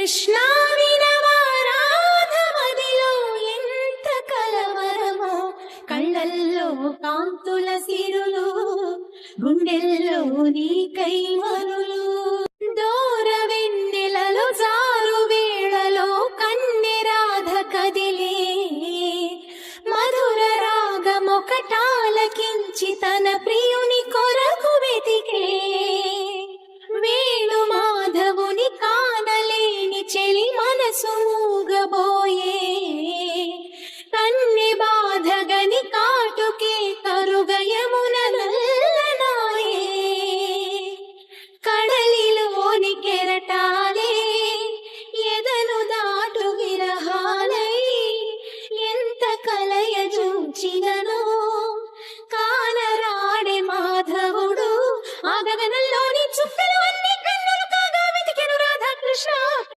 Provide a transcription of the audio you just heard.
కృష్ణ వినవారాధమదిలో ఎంత కలవరమో, కళ్ళల్లో కాంతుల సిరులు, గుండెల్లో నీకై మరులు. దూర వెన్నెలలో జారు వేళలో కన్నెరాధ కదిలే, మధుర రాగమొకటాలకించి తన ప్రియుని కొరకు వెతికే. వేణు మాధవుని కానలేని చెలి మనసు